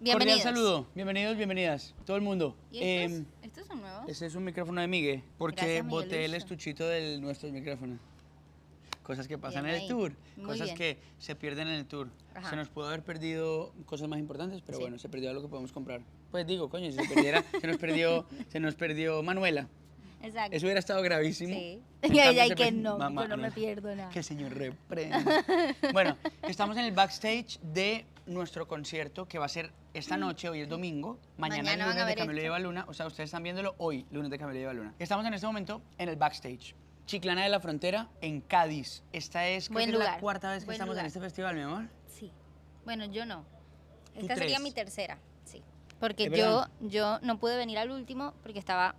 Bienvenidos. Cordial saludo, bienvenidos, bienvenidas, todo el mundo. ¿Y estos son nuevos? Ese es un micrófono de Migue, porque Gracias, boté el Miguelucho. estuchito de nuestros micrófonos. Cosas que pasan Bien en el ahí. tour, Muy cosas bien. que se pierden en el tour. Ajá. Se nos pudo haber perdido cosas más importantes, pero Sí. bueno, se perdió algo que podemos comprar. Pues digo, coño, si se perdiera, se nos perdió Manuela. Exacto. Eso hubiera estado gravísimo. Sí. En Y cambio, ella, y se que per- no, Mamá, yo no me pierdo nada. Que el señor reprenda. Bueno, estamos en el backstage de nuestro concierto que va a ser esta noche, hoy es domingo, mañana Mañana el van a lunes de ver Camilo esto. lleva Luna, o sea, ustedes están viéndolo hoy, lunes de Camilo lleva Luna. Estamos en este momento en el backstage, Chiclana de la Frontera, en Cádiz. Esta es, creo Buen que es la lugar, cuarta vez que buen estamos lugar. en este festival, mi amor. Sí. Bueno, yo no. ¿Tú Esta sería tres? mi tercera, sí. Porque ¿Es yo, verdad? yo no pude venir al último porque estaba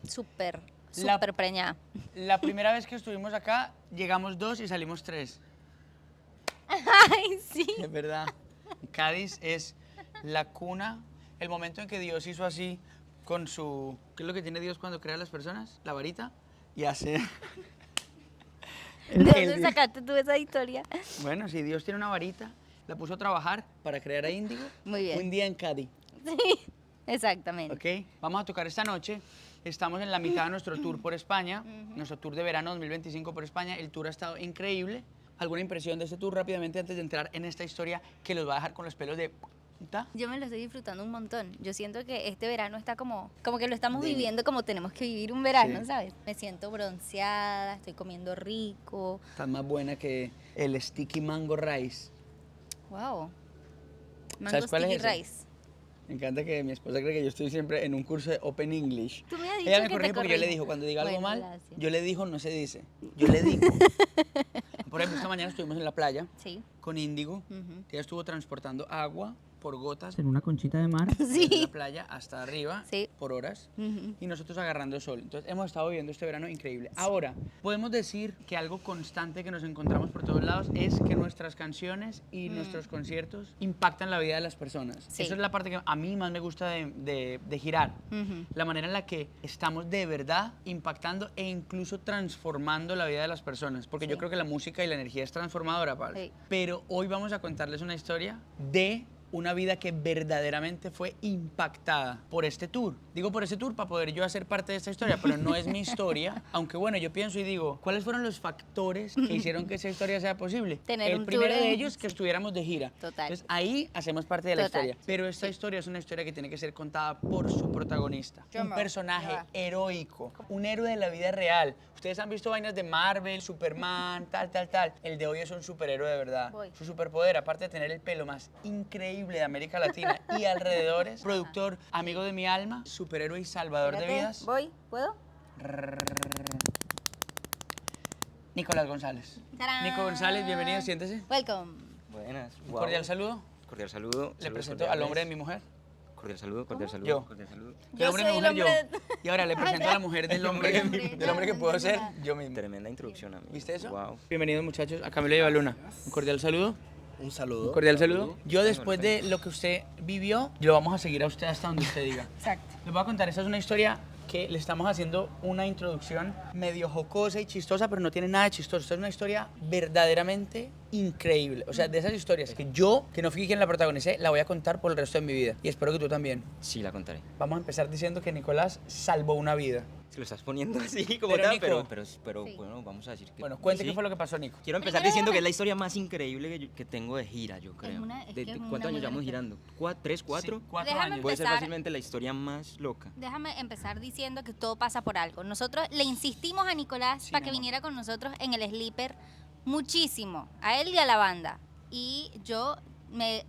súper, La- súper preñada. La primera vez que estuvimos acá, llegamos 2 y salimos 3. Ay, sí. Es verdad. Cádiz es la cuna, el momento en que Dios hizo así con su... ¿Qué es lo que tiene Dios cuando crea a las personas? La varita. Y hace... ¿De dónde sacaste tú esa historia? Bueno, si Dios tiene una varita, la puso a trabajar para crear a Índigo. Muy bien. Un día en Cádiz, Sí, exactamente. ¿ok? Vamos a tocar esta noche. Estamos en la mitad de nuestro tour por España, nuestro tour de verano 2025 por España. El tour ha estado increíble. ¿Alguna impresión de este tour rápidamente antes de entrar en esta historia que los va a dejar con los pelos de punta? Yo me lo estoy disfrutando un montón. Yo siento que este verano está como que lo estamos Deli. viviendo como tenemos que vivir un verano, Sí. ¿sabes? Me siento bronceada, estoy comiendo rico. Está más buena que el sticky mango rice. Wow. Mango ¿Sabes cuál es sticky ese? rice. Me encanta que mi esposa cree que yo estoy siempre en un curso de Open English. Tú me has dicho Ella me que te corrige porque yo le corrijo. digo, cuando diga algo Bueno, mal, gracias. yo le digo, no se dice. Yo le digo. Por ejemplo, esta mañana estuvimos en la playa Sí. con Índigo. Ujú. Ella estuvo transportando agua por gotas en una conchita de mar Sí. desde la playa hasta arriba Sí. por horas Ujú. y nosotros agarrando sol. Entonces hemos estado viviendo este verano increíble. Ahora, podemos decir que algo constante que nos encontramos por todos lados es que nuestras canciones y nuestros conciertos impactan la vida de las personas. Sí. Eso es la parte que a mí más me gusta de girar. Ujú. La manera en la que estamos de verdad impactando e incluso transformando la vida de las personas. Porque yo Sí. creo que la música y la energía es transformadora, Pablo. Sí. Pero hoy vamos a contarles una historia de una vida que verdaderamente fue impactada por este tour. Digo por este tour para poder yo hacer parte de esta historia, pero no es mi historia. Aunque bueno, yo pienso y digo, ¿cuáles fueron los factores que hicieron que esa historia sea posible? Tener El un primero tour de en- ellos, que estuviéramos de gira. Total. Entonces ahí hacemos parte de la Total. historia. Pero esta historia es una historia que tiene que ser contada por su protagonista. Un Drumroll. personaje Ya va. heroico, un héroe de la vida real. Ustedes han visto vainas de Marvel, Superman, tal, tal, tal. El de hoy es un superhéroe de verdad. Voy. Su superpoder, aparte de tener el pelo más increíble de América Latina y alrededores, productor, amigo de mi alma, superhéroe y salvador de Espérate, vidas, ¿Voy? ¿Puedo? Nicolás González. ¡Tarán! Nico González, bienvenido, siéntese. Welcome. Buenas. Un Wow. cordial saludo. Cordial saludo. Le saludos presento al cordiales. hombre de mi mujer. Cordial saludo, cordial saludo. Yo. Cordial saludo. El Yo hombre de mi soy el mujer, yo. hombre de- Y ahora le presento a la mujer del hombre, del hombre que puedo ser yo mismo. Tremenda introducción, amigo. ¿Viste eso? Wow. Bienvenidos muchachos a Camilo Lleva Luna. Un cordial saludo. Un saludo. Un cordial saludo. Yo después de lo que usted vivió, lo vamos a seguir a usted hasta donde usted diga. Exacto. Les voy a contar, esta es una historia que le estamos haciendo una introducción medio jocosa y chistosa, pero no tiene nada de chistoso. Esta es una historia verdaderamente increíble. O sea, de esas historias que yo, que no fui quien la protagonicé, la voy a contar por el resto de mi vida. Y espero que tú también. Sí, la contaré. Vamos a empezar diciendo que Nicolás salvó una vida. Se lo estás poniendo así como Pero, tal, Nico. pero Sí. bueno, vamos a decir que. Bueno, cuente sí. qué fue lo que pasó, Nico. Quiero empezar Primero diciendo que es déjame- la historia más increíble que tengo de gira, yo creo. es que es una ¿Cuántos muy años llevamos buena girando? ¿3, 4? Sí, 4 Déjame años. Puede ser empezar. fácilmente la historia más loca. Déjame empezar diciendo que todo pasa por algo. Nosotros le insistimos a Nicolás Sí, para mi que amor. viniera con nosotros en el sleeper muchísimo, a él y a la banda. Y yo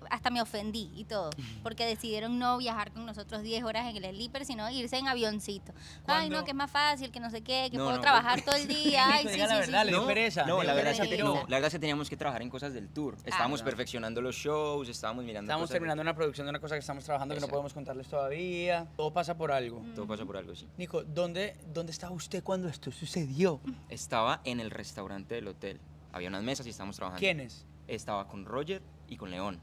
hasta me ofendí y todo, porque decidieron no viajar con nosotros 10 horas en el sleeper, sino irse en avioncito. Ay, ¿Cuándo? no, que es más fácil, que no sé qué, que No, puedo no. trabajar todo el día. Ay, Nico, sí, diga la sí, verdad, sí, le sí. dio pereza. No, le la dio verdad, es que pereza. no, la verdad es que teníamos que trabajar en cosas del tour. Estábamos perfeccionando los shows, estábamos mirando Estamos cosas terminando una producción de una cosa que estamos trabajando que no Exacto. podemos contarles todavía. Todo pasa por algo. Todo pasa por algo, sí. Nico, ¿dónde estaba usted cuando esto sucedió? Estaba en el restaurante del hotel. Había unas mesas y estábamos trabajando. ¿Quiénes? Estaba con Roger y con León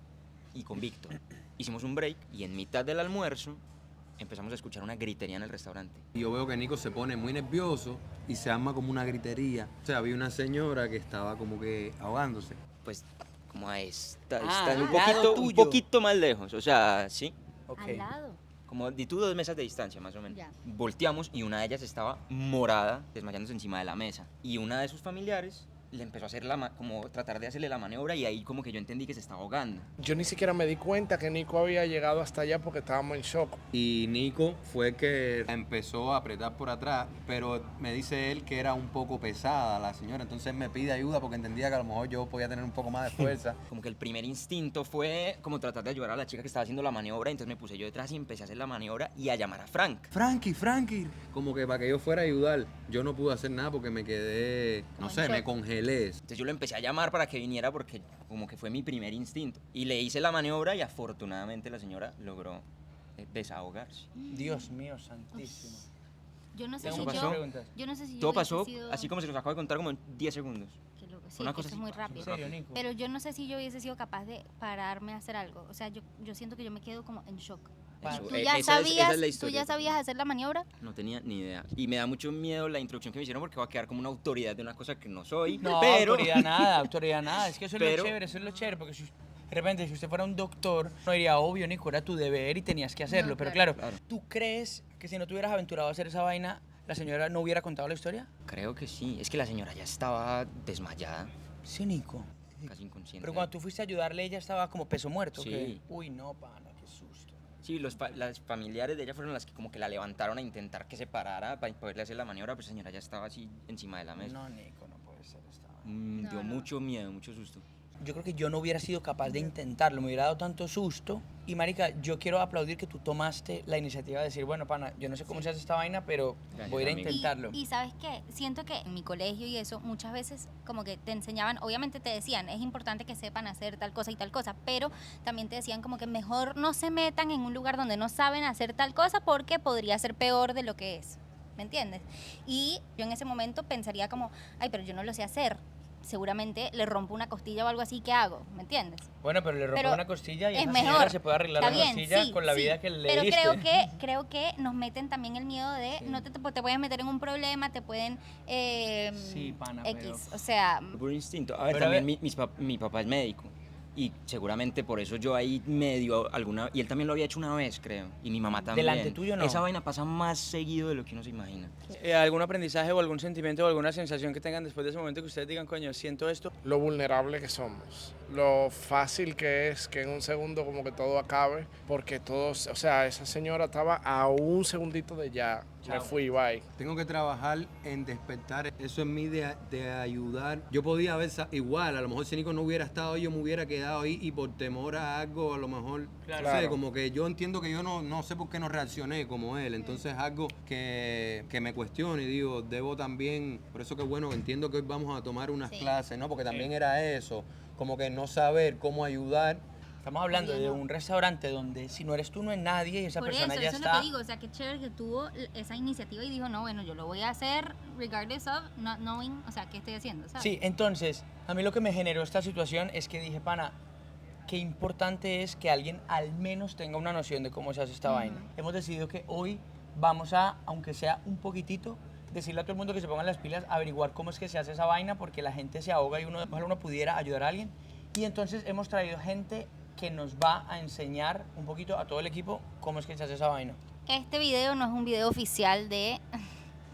y con Víctor. Hicimos un break y en mitad del almuerzo empezamos a escuchar una gritería en el restaurante. Y yo veo que Nico se pone muy nervioso y se arma como una gritería. O sea, había una señora que estaba como que ahogándose. Pues como a esta Ah, distancia, al lado un tuyo. poquito más lejos, o sea, sí. Ok. Al lado. Como di tú 2 mesas de distancia, más o menos. Ya. Volteamos y una de ellas estaba morada, desmayándose encima de la mesa. Y una de sus familiares le empezó a hacer como tratar de hacerle la maniobra y ahí como que yo entendí que se estaba ahogando. Yo ni siquiera me di cuenta que Nico había llegado hasta allá porque estábamos en shock. Y Nico fue el que empezó a apretar por atrás, pero me dice él que era un poco pesada la señora, entonces me pide ayuda porque entendía que a lo mejor yo podía tener un poco más de fuerza. Como que el primer instinto fue como tratar de ayudar a la chica que estaba haciendo la maniobra, entonces me puse yo detrás y empecé a hacer la maniobra y a llamar a Frank. Frankie, como que para que yo fuera a ayudar, yo no pude hacer nada porque me quedé, no Como en sé, me shock. congelé. Entonces yo lo empecé a llamar para que viniera porque como que fue mi primer instinto. Y le hice la maniobra y afortunadamente la señora logró desahogarse. Dios mío, santísimo. Yo no sé Tengo si muchas yo... preguntas. Yo no sé si yo Todo hubiese pasó sido- así como se los acabo de contar como en 10 segundos. Qué loco. Sí, Una que cosa eso es así. muy ¿En rápido. serio, Nico? Pero yo no sé si yo hubiese sido capaz de pararme a hacer algo. O sea, yo siento que yo me quedo como en shock. Eso, ¿Tú esa ya es sabías, la tú historia. ya sabías hacer la maniobra? No tenía ni idea. Y me da mucho miedo la introducción que me hicieron porque va a quedar como una autoridad de una cosa que no soy. No, pero autoridad nada. Es que eso es Pero- lo chévere, porque si, de repente si usted fuera un doctor, no diría, obvio, Nico, era tu deber y tenías que hacerlo. No, Pero claro. claro, ¿tú crees que si no te hubieras aventurado a hacer esa vaina, la señora no hubiera contado la historia? creo que sí. Es que la señora ya estaba desmayada, Sí, Nico. casi inconsciente. Pero cuando tú fuiste a ayudarle, ella estaba como peso muerto. ¿o qué? Sí. Uy, no, pana, qué susto. Sí, las familiares de ella fueron las que como que la levantaron a intentar que se parara para poderle hacer la maniobra, pero la señora ya estaba así encima de la mesa. No, Nico, no puede ser esta vaina. No, Dio no. mucho miedo, mucho susto. Yo creo que yo no hubiera sido capaz de intentarlo, me hubiera dado tanto susto. Y marica, yo quiero aplaudir que tú tomaste la iniciativa de decir, bueno, pana, yo no sé cómo se hace esta vaina, pero Gracias, voy a ir a amigo. intentarlo. Y ¿sabes qué? Siento que en mi colegio y eso, muchas veces como que te enseñaban, obviamente te decían, es importante que sepan hacer tal cosa y tal cosa, pero también te decían como que mejor no se metan en un lugar donde no saben hacer tal cosa porque podría ser peor de lo que es. ¿Me entiendes? Y yo en ese momento pensaría como, ay, pero yo no lo sé hacer. Seguramente le rompo una costilla o algo así, ¿qué hago? ¿Me entiendes? Bueno, pero le rompió Pero una costilla y es esa mejor. señora se puede arreglar Está la bien, costilla sí, con la sí, vida que le pero diste. creo que nos meten también el miedo de no te puedes meter en un problema, te pueden Sí, pana, X, pero- o sea, Por instinto. A ver, Pero a también mi papá es médico. Y seguramente por eso yo ahí medio alguna... Y él también lo había hecho una vez, creo. Y mi mamá también. Delante tuyo, no. Esa vaina pasa más seguido de lo que uno se imagina. ¿Algún aprendizaje o algún sentimiento o alguna sensación que tengan después de ese momento que ustedes digan, coño, siento esto? Lo vulnerable que somos, lo fácil que es que en un segundo como que todo acabe, porque todos, o sea, esa señora estaba a un segundito de ya, me Chao. fui, bye. Tengo que trabajar en despertar eso en mí de ayudar. Yo podía haber, igual, a lo mejor si Nico no hubiera estado ahí, yo me hubiera quedado ahí y por temor a algo, a lo mejor, Claro. no sé, Claro. como que yo entiendo que yo no sé por qué no reaccioné como él. Entonces algo que me cuestione y digo, debo también, por eso que bueno, entiendo que hoy vamos a tomar unas Sí. clases, ¿no? Porque también era eso, como que no saber cómo ayudar. Estamos hablando de Oye, no. un restaurante donde si no eres tú no es nadie y esa por persona eso, ya eso es está... lo que digo, o sea, qué chévere que tuvo esa iniciativa y dijo, no, bueno, yo lo voy a hacer regardless of not knowing, o sea, qué estoy haciendo, ¿sabes? Sí, entonces, a mí lo que me generó esta situación es que dije, pana, qué importante es que alguien al menos tenga una noción de cómo se hace esta vaina. Hemos decidido que hoy vamos a, aunque sea un poquitito, decirle a todo el mundo que se pongan las pilas, averiguar cómo es que se hace esa vaina, porque la gente se ahoga y ojalá uno pudiera ayudar a alguien. Y entonces hemos traído gente que nos va a enseñar un poquito a todo el equipo cómo es que se hace esa vaina. Este video no es un video oficial de,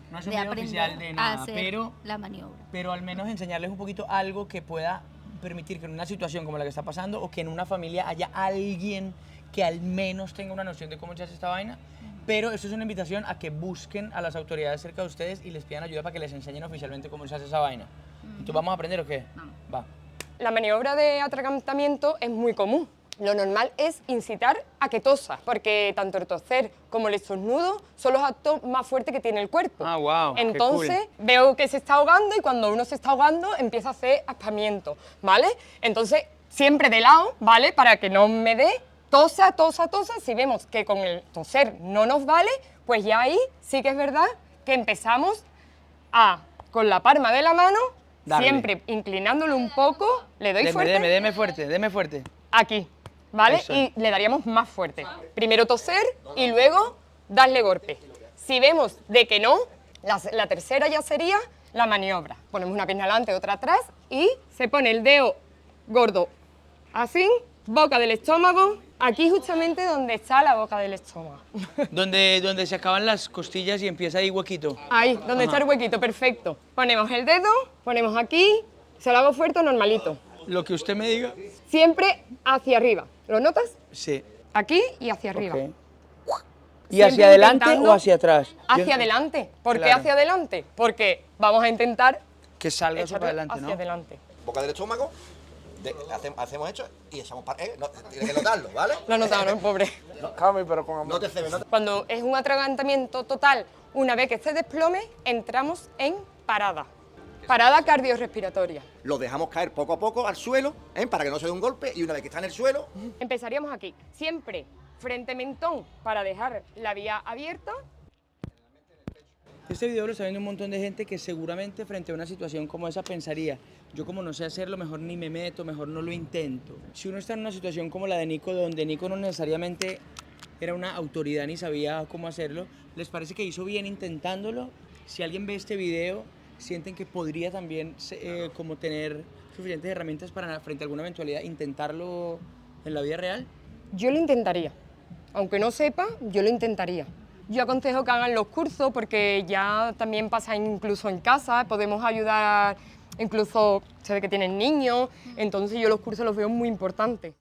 No es un de video aprender oficial de a nada, hacer la maniobra. pero al menos enseñarles un poquito algo que pueda permitir que en una situación como la que está pasando o que en una familia haya alguien que al menos tenga una noción de cómo se hace esta vaina. Pero esto es una invitación a que busquen a las autoridades cerca de ustedes y les pidan ayuda para que les enseñen oficialmente cómo se hace esa vaina. Entonces, ¿vamos a aprender o qué? Vamos. Va. La maniobra de atragantamiento es muy común. Lo normal es incitar a que tosa, porque tanto el toser como el estornudo son los actos más fuertes que tiene el cuerpo. Ah, guau, qué Entonces, cool. veo que se está ahogando y cuando uno se está ahogando empieza a hacer aspamiento, ¿vale? Entonces, siempre de lado, ¿vale? Para que no me dé tosa, tosa, tosa. Si vemos que con el toser no nos vale, pues ya ahí sí que es verdad que empezamos a, con la palma de la mano, Darle. siempre inclinándolo un poco, le doy fuerte Deme fuerte. aquí, ¿vale? Eso. Y le daríamos más fuerte. Primero toser y luego darle golpe. Si vemos de que no, la tercera ya sería la maniobra. Ponemos una pierna adelante, otra atrás y se pone el dedo gordo Así, boca del estómago, aquí justamente donde está la boca del estómago. Donde se acaban las costillas y empieza ahí huequito. Ahí, donde está el huequito, perfecto. Ponemos el dedo, ponemos aquí, se lo hago fuerte o normalito. Lo que usted me diga. Siempre hacia arriba. ¿Lo notas? Sí. Aquí y hacia arriba. Ok. ¿Y Siempre hacia adelante intentando- o hacia atrás? Hacia adelante. ¿Por qué Claro. hacia adelante? Porque vamos a intentar Que salga eso echarlo para adelante, hacia ¿no? adelante. Boca del estómago, hacemos esto y echamos para... no, tienes que notarlo, ¿vale? Lo notaron, pobre. Cami, pero con amor. No te cebes, no te... Cuando es un atragantamiento total, una vez que se desplome, entramos en parada. Parada cardiorrespiratoria. Lo dejamos caer poco a poco al suelo, para que no se dé un golpe, y una vez que está en el suelo, Empezaríamos aquí, siempre frente mentón para dejar la vía abierta. Este video lo está viendo un montón de gente que seguramente frente a una situación como esa pensaría, yo como no sé hacerlo, mejor ni me meto, mejor no lo intento. Si uno está en una situación como la de Nico, donde Nico no necesariamente era una autoridad ni sabía cómo hacerlo, ¿les parece que hizo bien intentándolo? Si alguien ve este video, ¿sienten que podría también como tener suficientes herramientas para frente a alguna eventualidad intentarlo en la vida real? Yo lo intentaría. Aunque no sepa, yo lo intentaría. Yo aconsejo que hagan los cursos porque ya también pasa incluso en casa, podemos ayudar, incluso se ve que tienen niños, entonces yo los cursos los veo muy importantes.